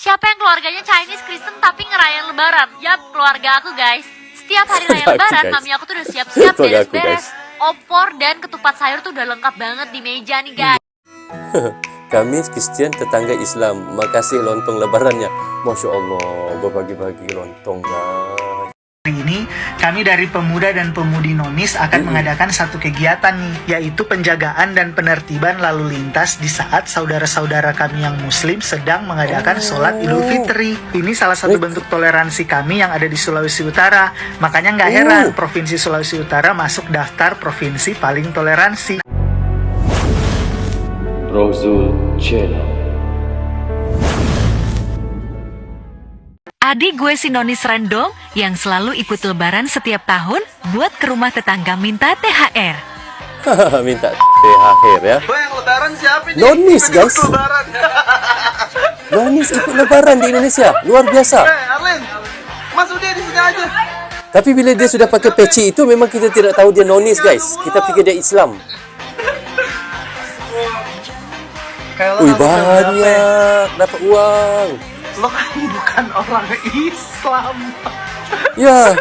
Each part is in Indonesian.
Siapa yang keluarganya Chinese Kristen tapi ngerayain lebaran? Yap, keluarga aku guys. Setiap hari raya lebaran, mami aku tuh udah siap-siap beres-beres. Opor dan ketupat sayur tuh udah lengkap banget di meja nih guys. Kami Kristen tetangga Islam. Makasih lontong lebarannya. Masya Allah, berbagi-bagi lontong guys. Hari ini kami dari Pemuda dan Pemudi Nonis akan mengadakan satu kegiatan nih, yaitu penjagaan dan penertiban lalu lintas di saat saudara-saudara kami yang muslim sedang mengadakan sholat Idul Fitri. Ini salah satu bentuk toleransi kami yang ada di Sulawesi Utara. Makanya nggak heran Provinsi Sulawesi Utara masuk daftar provinsi paling toleransi. Rozul Channel. Adik gue si Nonis random yang selalu ikut lebaran setiap tahun buat ke rumah tetangga minta THR. Minta THR ya. Yang lebaran siapa nih? Nonis guys. Lebaran. Nonis ikut lebaran di Indonesia. Luar biasa. Arlen, masuk dia di sini aja. Tapi bila dia sudah pakai peci itu memang kita tidak tahu dia Nonis guys. Kita pikir dia Islam. Wih banyak, dapat uang. Lo kan bukan orang Islam. Ya.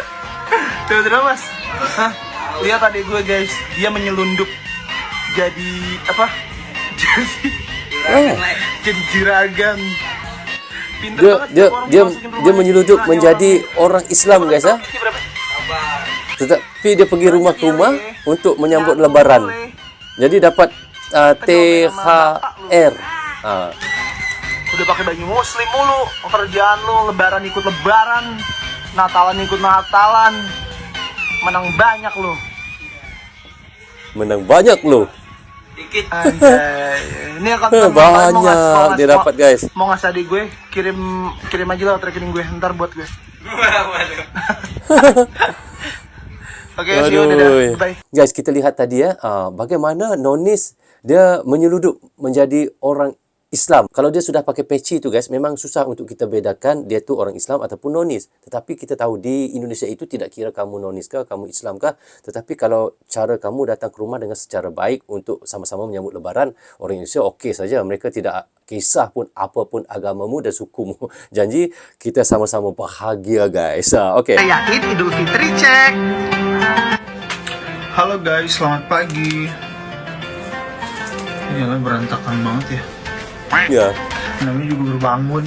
Tuh mas. Hah? Lihat adik gue guys, dia menyelundup jadi apa? Jadi juragan. Pinter banget. Dia menyeludup menjadi orang Islam guys ya. Tetapi dia pergi rumah ke rumah untuk menyambut lebaran. Jadi dapat THR. Udah pakai baju muslim mulu, kerjaan lu lebaran ikut lebaran, Natalan ikut Natalan, menang banyak lu. Menang banyak loh. Dikit. Ini akan banyak dia dapat guys. Mau ngasih adik gue, kirim aja lah rekening gue, ntar buat gue. Oke, see you, dadah. Bye. Guys, kita lihat tadi ya, bagaimana Nonis dia menyeludup menjadi orang Islam. Kalau dia sudah pakai peci itu guys, memang susah untuk kita bedakan dia tu orang Islam ataupun Nonis. Tetapi kita tahu di Indonesia itu tidak kira kamu Nonis kah, kamu Islam kah. Tetapi kalau cara kamu datang ke rumah dengan secara baik untuk sama-sama menyambut lebaran, orang Indonesia okey saja. Mereka tidak kisah pun apapun agamamu dan sukumu. Janji kita sama-sama bahagia guys. Okey. Yakin Idul Fitri cek. Halo guys, selamat pagi. Ini berantakan banget ya. Ya. Namanya juga baru bangun.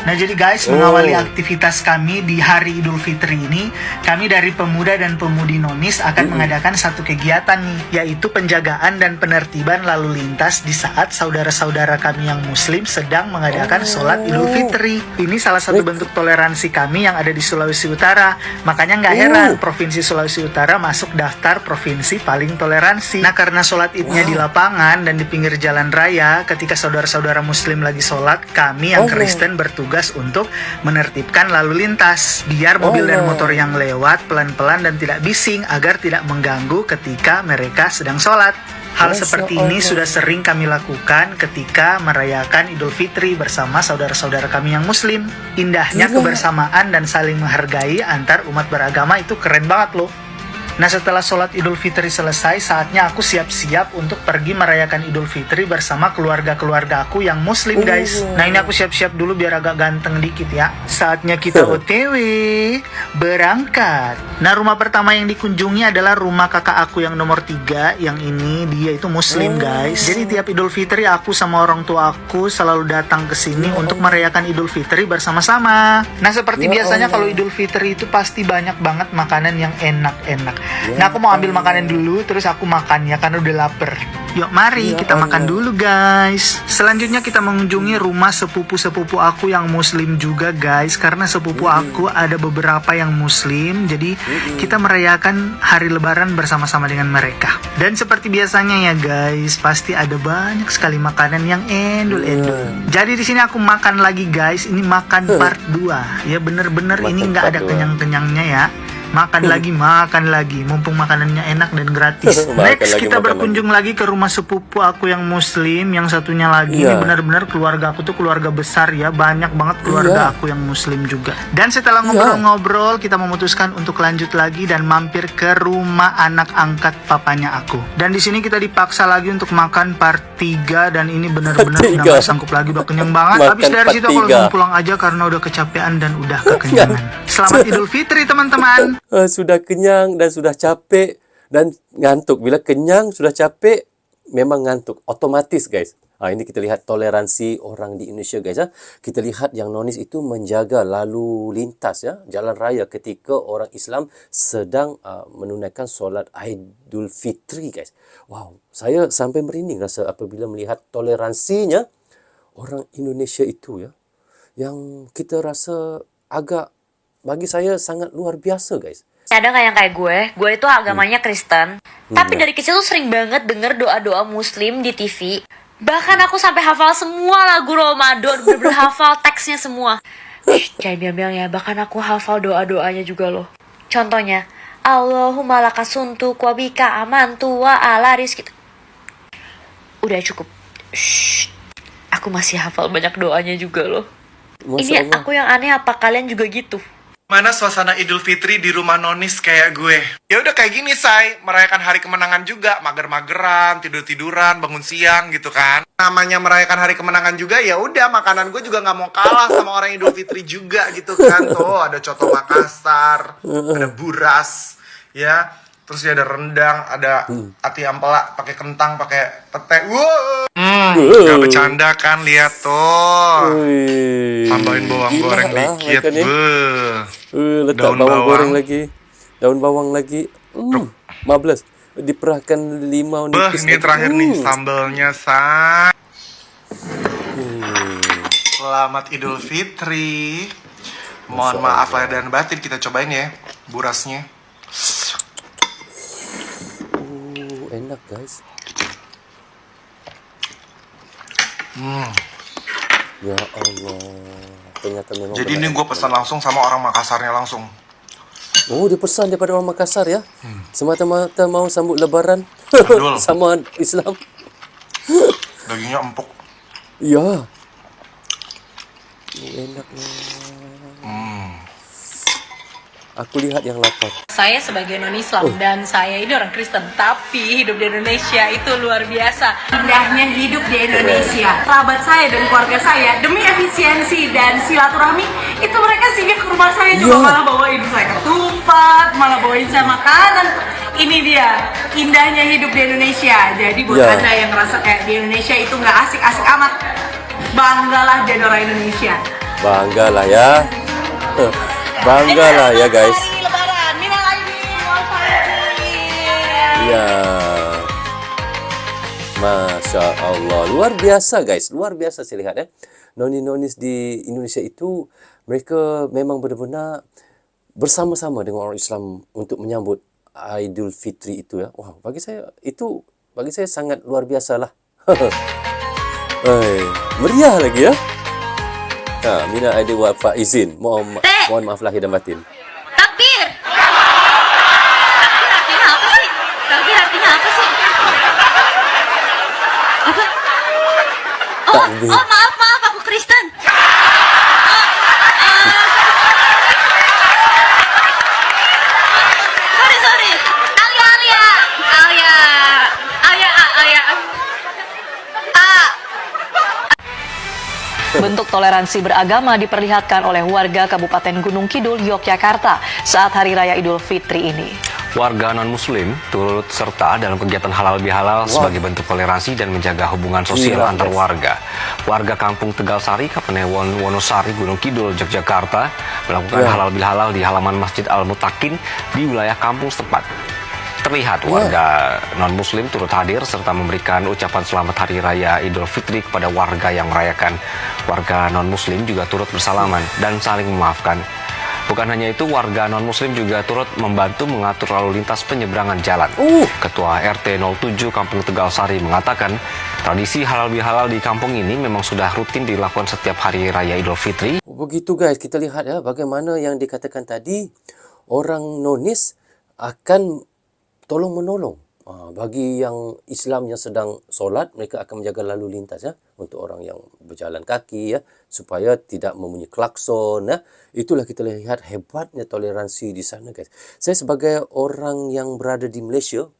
Nah jadi guys, mengawali aktivitas kami di hari Idul Fitri ini, kami dari Pemuda dan Pemudi Nonis akan mengadakan satu kegiatan nih, yaitu penjagaan dan penertiban lalu lintas di saat saudara-saudara kami yang muslim sedang mengadakan sholat Idul Fitri. Ini salah satu bentuk toleransi kami yang ada di Sulawesi Utara. Makanya nggak heran Provinsi Sulawesi Utara masuk daftar provinsi paling toleransi. Nah karena sholat idnya di lapangan dan di pinggir jalan raya, ketika saudara-saudara muslim lagi sholat, kami yang Kristen bertugas untuk menertibkan lalu lintas biar mobil dan motor yang lewat pelan-pelan dan tidak bising agar tidak mengganggu ketika mereka sedang sholat. Hal seperti ini sudah sering kami lakukan ketika merayakan Idul Fitri bersama saudara-saudara kami yang muslim. Indahnya kebersamaan dan saling menghargai antar umat beragama itu keren banget loh. Nah setelah sholat Idul Fitri selesai, saatnya aku siap-siap untuk pergi merayakan Idul Fitri bersama keluarga-keluarga aku yang muslim guys. Nah ini aku siap-siap dulu biar agak ganteng dikit ya. Saatnya kita OTW, berangkat. Nah rumah pertama yang dikunjungi adalah rumah kakak aku yang nomor 3. Yang ini dia itu muslim guys. Jadi tiap Idul Fitri aku sama orang tua aku selalu datang ke sini untuk merayakan Idul Fitri bersama-sama. Nah seperti biasanya kalau Idul Fitri itu pasti banyak banget makanan yang enak-enak. Nah aku mau ambil makanan dulu, terus aku makan ya karena udah lapar. Yuk mari kita makan dulu guys. Selanjutnya kita mengunjungi rumah sepupu-sepupu aku yang muslim juga guys. Karena sepupu aku ada beberapa yang muslim, jadi kita merayakan hari lebaran bersama-sama dengan mereka. Dan seperti biasanya ya guys, pasti ada banyak sekali makanan yang endul-endul. Jadi di sini aku makan lagi guys. Ini makan part 2. Ya bener-bener ini nggak ada kenyang-kenyangnya ya. Makan lagi, mumpung makanannya enak dan gratis. Makan Next lagi, kita makan berkunjung lagi ke rumah sepupu aku yang muslim, yang satunya lagi. Ini Iya. benar-benar keluarga aku tuh keluarga besar ya, banyak banget keluarga Iya. aku yang muslim juga. Dan setelah ngobrol-ngobrol, kita memutuskan untuk lanjut lagi dan mampir ke rumah anak angkat papanya aku. Dan di sini kita dipaksa lagi untuk makan part 3 dan ini benar-benar udah Tiga. gak sanggup lagi, udah kenyang banget. Makan Habis dari part situ aku tiga. langsung pulang aja karena udah kecapean dan udah kekenyangan. Selamat Idul Fitri teman-teman. Sudah kenyang dan sudah capek dan ngantuk. Bila kenyang, sudah capek, memang ngantuk. Otomatis, guys. Ini kita lihat toleransi orang di Indonesia, guys. Kita lihat yang nonis itu menjaga lalu lintas, ya, jalan raya ketika orang Islam sedang menunaikan solat Aidul Fitri, guys. Wow, saya sampai merinding rasa apabila melihat toleransinya orang Indonesia itu, ya, yang kita rasa agak, bagi saya sangat luar biasa, guys. Ada nggak yang kayak gue itu agamanya Kristen, tapi dari kecil tuh sering banget denger doa-doa muslim di TV. Bahkan aku sampai hafal semua lagu Ramadan, bener-bener hafal teksnya semua. Jangan bilang-bilang ya, bahkan aku hafal doa-doanya juga loh. Contohnya, Allahumma lakasuntuk wa bika amantu wa ala rizki. Udah cukup. Shh. Aku masih hafal banyak doanya juga loh. Masya Ini Allah. aku yang aneh, apa kalian juga gitu? Mana suasana Idul Fitri di rumah nonis kayak gue? Ya udah kayak gini, say, merayakan hari kemenangan juga, mager-mageran, tidur-tiduran, bangun siang gitu kan. Namanya merayakan hari kemenangan juga, ya udah makanan gue juga nggak mau kalah sama orang Idul Fitri juga gitu kan. Tuh ada coto Makassar, ada buras, ya. Terus ya ada rendang, ada ati ampela, pakai kentang, pakai pete. Wow. Gak bercanda kan, lihat tuh. Wih. Tambahin bawang Gila goreng lah dikit, makannya. beuh. Letak Daun bawang bawang. goreng lagi. Daun bawang lagi. 15. Diperahkan limau Beh, nipis ini lagi. terakhir nih sambalnya, say. Selamat Idul Fitri. Mohon maaf lahir dan batin, kita cobain ya burasnya. Enak, guys. Ya Allah. Ternyata memang Jadi ini benar. gue pesan langsung sama orang Makassarnya langsung. Oh, dia pesan daripada orang Makassar, ya. Semata-mata mau sambut lebaran Betul. sama Islam. Dagingnya empuk. Ya. Enaknya. Aku lihat yang lapar. Saya sebagai non-Islam dan saya ini orang Kristen, tapi hidup di Indonesia itu luar biasa. Indahnya hidup di Indonesia. Kerabat saya dan keluarga saya, demi efisiensi dan silaturahmi, itu mereka singgah ke rumah saya juga, Iya. malah bawain saya ketupat, malah bawain saya makanan. Ini dia indahnya hidup di Indonesia. Jadi buat Iya. Anda yang ngerasa kayak di Indonesia itu nggak asik-asik amat, banggalah jadi orang Indonesia. Banggalah ya. Banggalah ya, guys. Hari Lebaran, minal aidin wal faizin. Ya. Masya Allah. Luar biasa, guys. Luar biasa saya lihat, ya. Noni-nonis di Indonesia itu, mereka memang benar-benar bersama-sama dengan orang Islam untuk menyambut Aidul Fitri itu, ya. Wah, bagi saya sangat luar biasa lah. Meriah lagi, ya. Mina aidin wal faizin. Mohon maaf lahir dan batin. Takbir! Takbir artinya apa sih? Takbir artinya apa sih? Apa? Takbir. Oh maaf, aku Kristen. Sorry. Alia. Bentuk toleransi beragama diperlihatkan oleh warga Kabupaten Gunung Kidul, Yogyakarta saat Hari Raya Idul Fitri ini. Warga non-muslim turut serta dalam kegiatan halal bihalal sebagai bentuk toleransi dan menjaga hubungan sosial Gila, antar guys. warga. Warga Kampung Tegalsari, Kapanewon, Wonosari, Gunung Kidul, Yogyakarta melakukan halal bihalal di halaman Masjid Al-Mutakin di wilayah kampung setempat. Terlihat warga non-muslim turut hadir serta memberikan ucapan selamat Hari Raya Idul Fitri kepada warga yang merayakan. Warga non-muslim juga turut bersalaman dan saling memaafkan. Bukan hanya itu, warga non-muslim juga turut membantu mengatur lalu lintas penyeberangan jalan. Ketua RT 07 Kampung Tegalsari mengatakan, tradisi halal bihalal di kampung ini memang sudah rutin dilakukan setiap Hari Raya Idul Fitri. Begitu, guys, kita lihat ya bagaimana yang dikatakan tadi, orang nonis akan tolong-menolong. Bagi yang Islam yang sedang solat, mereka akan menjaga lalu lintas ya, untuk orang yang berjalan kaki ya, supaya tidak membunyi klakson ya. Itulah kita lihat hebatnya toleransi di sana guys. Saya sebagai orang yang berada di Malaysia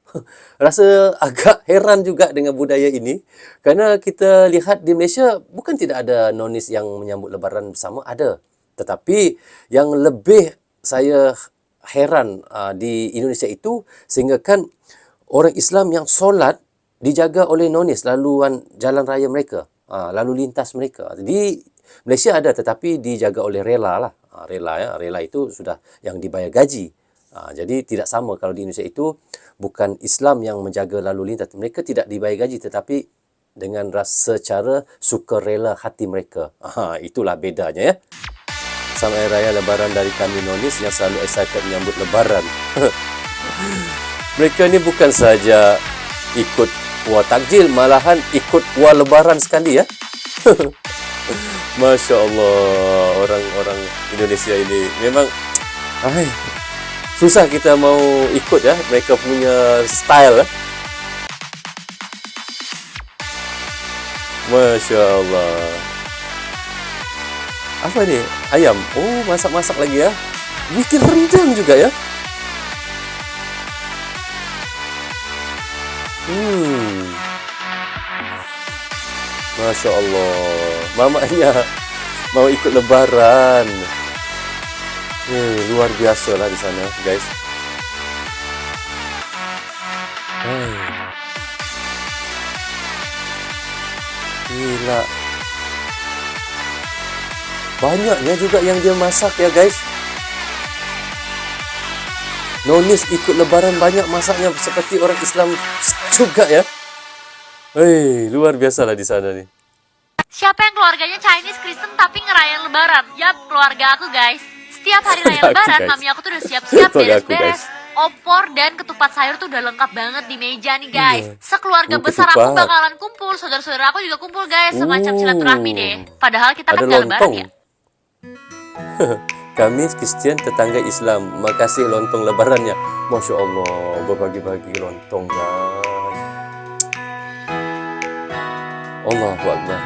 rasa agak heran juga dengan budaya ini, kerana kita lihat di Malaysia bukan tidak ada nonis yang menyambut lebaran bersama, ada. Tetapi yang lebih saya heran di Indonesia itu, sehingga kan orang Islam yang solat dijaga oleh nonis laluan jalan raya mereka, lalu lintas mereka. Di Malaysia ada, tetapi dijaga oleh rela lah. Rela ya, rela itu sudah yang dibayar gaji. Jadi tidak sama kalau di Indonesia itu bukan Islam yang menjaga lalu lintas. Mereka tidak dibayar gaji, tetapi dengan secara sukarela hati mereka. Itulah bedanya ya. Selamat Hari Raya Lebaran dari kami nonis yang selalu excited menyambut Lebaran. Mereka ni bukan saja ikut puas takjil, malahan ikut puas lebaran sekali ya. Masya Allah, orang-orang Indonesia ini memang susah kita mau ikut ya, mereka punya style. Masya Allah. Apa ni? Ayam. Oh, masak-masak lagi ya. Bikin rendang juga ya. Masya Allah, mamanya mau ikut lebaran. Luar biasa lah di sana guys. Gila. Banyaknya juga yang dia masak ya guys. Nonis ikut lebaran banyak masaknya seperti orang Islam juga ya. Luar biasa lah di sana nih. Siapa yang keluarganya Chinese Kristen tapi ngerayain lebaran? Yap, keluarga aku guys. Setiap hari raya lebaran, mami aku tuh udah siap-siap beres-beres. Opor dan ketupat sayur tuh udah lengkap banget di meja nih guys. Sekeluarga besar aku bakalan kumpul, saudara-saudara aku juga kumpul guys. Semacam silaturahmi deh. Padahal kita kan gak lebaran ya. Kami Kristen tetangga Islam, makasih lontong lebarannya. Masya Allah, berbagi-bagi lontong guys. Allahu Akbar.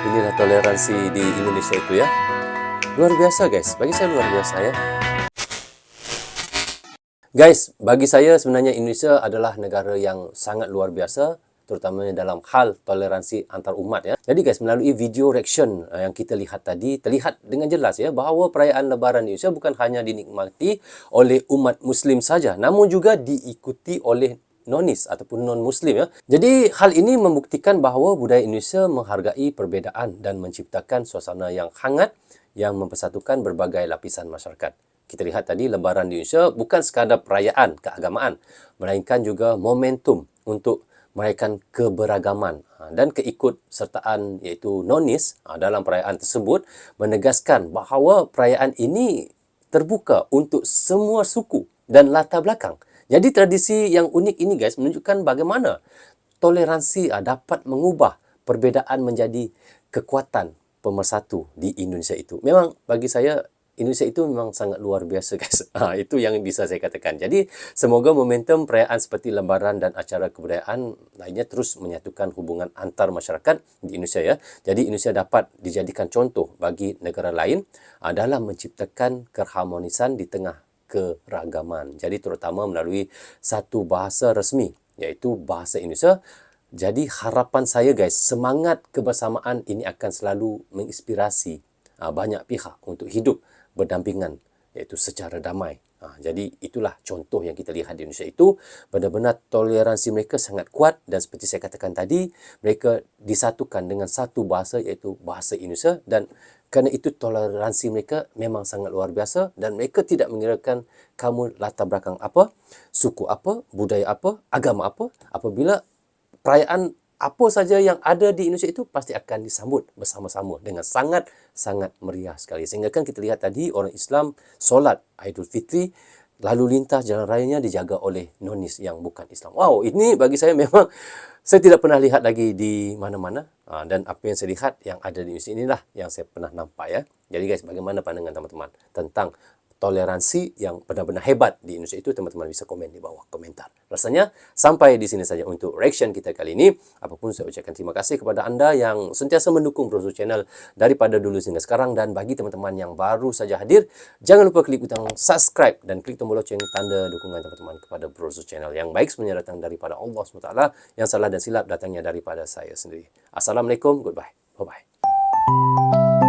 Inilah toleransi di Indonesia itu ya. Luar biasa guys, bagi saya luar biasa ya. Guys, bagi saya sebenarnya Indonesia adalah negara yang sangat luar biasa, terutamanya dalam hal toleransi antar umat ya. Jadi guys, melalui video reaction yang kita lihat tadi, terlihat dengan jelas ya bahawa perayaan Lebaran Indonesia bukan hanya dinikmati oleh umat Muslim saja, namun juga diikuti oleh nonis ataupun non-Muslim ya. Jadi hal ini membuktikan bahawa budaya Indonesia menghargai perbezaan dan menciptakan suasana yang hangat yang mempersatukan berbagai lapisan masyarakat. Kita lihat tadi Lebaran di Indonesia bukan sekadar perayaan keagamaan, melainkan juga momentum untuk merayakan keberagaman dan keikutsertaan iaitu nonis dalam perayaan tersebut, menegaskan bahawa perayaan ini terbuka untuk semua suku dan latar belakang. Jadi tradisi yang unik ini guys menunjukkan bagaimana toleransi dapat mengubah perbezaan menjadi kekuatan pemersatu di Indonesia itu. Memang bagi saya Indonesia itu memang sangat luar biasa guys. Itu yang bisa saya katakan. Jadi semoga momentum perayaan seperti Lebaran dan acara kebudayaan lainnya terus menyatukan hubungan antar masyarakat di Indonesia ya. Jadi Indonesia dapat dijadikan contoh bagi negara lain dalam menciptakan keharmonisan di tengah keragaman. Jadi terutama melalui satu bahasa resmi iaitu bahasa Indonesia. Jadi harapan saya guys, semangat kebersamaan ini akan selalu menginspirasi banyak pihak untuk hidup berdampingan iaitu secara damai. Jadi itulah contoh yang kita lihat di Indonesia itu, benar-benar toleransi mereka sangat kuat dan seperti saya katakan tadi, mereka disatukan dengan satu bahasa iaitu bahasa Indonesia, dan kerana itu toleransi mereka memang sangat luar biasa dan mereka tidak mengirakan kamu latar belakang apa, suku apa, budaya apa, agama apa. Apabila perayaan apa saja yang ada di Indonesia itu pasti akan disambut bersama-sama dengan sangat-sangat meriah sekali. Sehingga kan kita lihat tadi orang Islam solat Aidilfitri, lalu lintas jalan rayanya dijaga oleh nonis yang bukan Islam. Wow, ini bagi saya memang saya tidak pernah lihat lagi di mana-mana. Dan apa yang saya lihat yang ada di Indonesia inilah yang saya pernah nampak ya. Jadi guys, bagaimana pandangan teman-teman tentang toleransi yang benar-benar hebat di Indonesia itu, teman-teman bisa komen di bawah komentar. Rasanya sampai di sini saja untuk reaction kita kali ini. Apapun saya ucapkan terima kasih kepada Anda yang sentiasa mendukung Brozo Channel daripada dulu hingga sekarang. Dan bagi teman-teman yang baru saja hadir, jangan lupa klik butang subscribe dan klik tombol lonceng tanda dukungan teman-teman kepada Brozo Channel. Yang baik sebenarnya datang daripada Allah SWT, yang salah dan silap datangnya daripada saya sendiri. Assalamualaikum, goodbye, bye-bye.